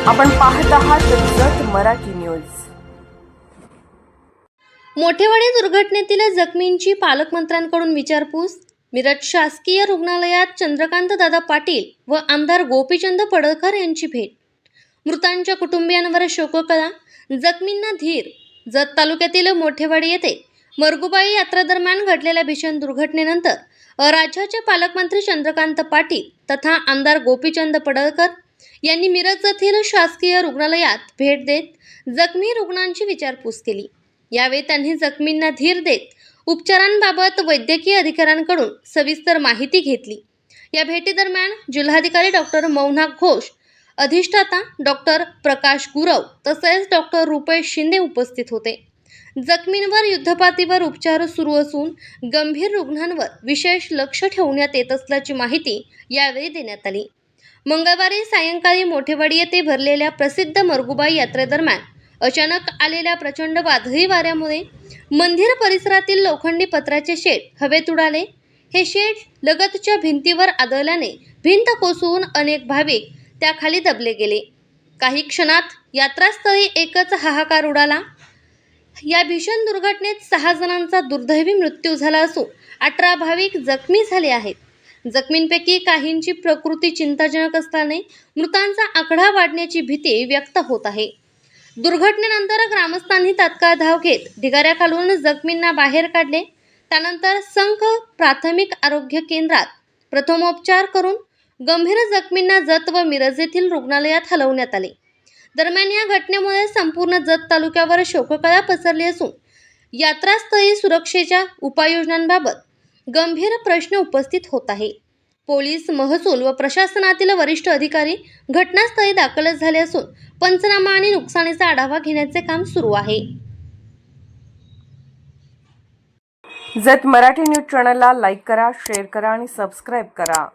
आपण पाहत आहात जत मराठी न्यूज. मोठेवाडी दुर्घटनेतील जखमींची पालकमंत्र्यांकडून विचारपूस. मिरज शासकीय रुग्णालयात चंद्रकांत दादा पाटील व आमदार गोपीचंद पडळकर यांची भेट. मृतांच्या कुटुंबियांवर शोककळा, जखमींना धीर. जत तालुक्यातील मोठेवाडी येथे मरगुबाई यात्रेदरम्यान घडलेल्या भीषण दुर्घटनेनंतर राज्याचे पालकमंत्री चंद्रकांत पाटील तथा आमदार गोपीचंद पडळकर यांनी मिरज येथील शासकीय रुग्णालयात भेट देत जखमी रुग्णांची विचारपूस केली. यावेळी त्यांनी जखमींना धीर देत उपचारांबाबत वैद्यकीय अधिकाऱ्यांकडून सविस्तर माहिती घेतली. या भेटीदरम्यान जिल्हाधिकारी डॉक्टर मौनाक घोष, अधिष्ठाता डॉक्टर प्रकाश गुरव तसेच डॉक्टर रुपेश शिंदे उपस्थित होते. जखमींवर युद्धपातळीवर उपचार सुरू असून गंभीर रुग्णांवर विशेष लक्ष ठेवण्यात येत असल्याची माहिती यावेळी देण्यात आली. मंगळवारी सायंकाळी मोठेवाडी येथे भरलेल्या प्रसिद्ध मरगुबाई यात्रेदरम्यान अचानक आलेल्या प्रचंड वादळी वाऱ्यामुळे मंदिर परिसरातील लोखंडी पत्र्याचे शेड हवेत उडाले. हे शेड लगतच्या भिंतीवर आदळल्याने भिंत कोसळून अनेक भाविक त्याखाली दबले गेले. काही क्षणात यात्रास्थळी एकच हाहाकार उडाला. या भीषण दुर्घटनेत 6 जणांचा दुर्दैवी मृत्यू झाला असून 18 भाविक जखमी झाले आहेत. जखमींपैकी काहींची प्रकृती चिंताजनक असल्याने मृतांचा आकडा वाढण्याची भीती व्यक्त होत आहे. दुर्घटनेनंतर ग्रामस्थांनी तात्काळ धाव घेत ढिगाऱ्याखालून जखमींना बाहेर काढले. त्यानंतर संख प्राथमिक आरोग्य केंद्रात प्रथमोपचार करून गंभीर जखमींना जत व मिरज येथील रुग्णालयात हलवण्यात आले. दरम्यान या घटनेमुळे संपूर्ण जत तालुक्यावर शोककळा पसरली असून यात्रास्थळी सुरक्षेच्या उपाययोजनांबाबत गंभीर प्रश्न उपस्थित होत आहे. पोलीस, महसूल व प्रशासनातील वरिष्ठ अधिकारी घटनास्थळी दाखल झाले असून पंचनामा आणि नुकसानीचा आढावा घेण्याचे काम सुरू आहे. जत मराठी न्यूज चॅनलला लाईक करा, शेअर करा आणि सबस्क्राईब करा.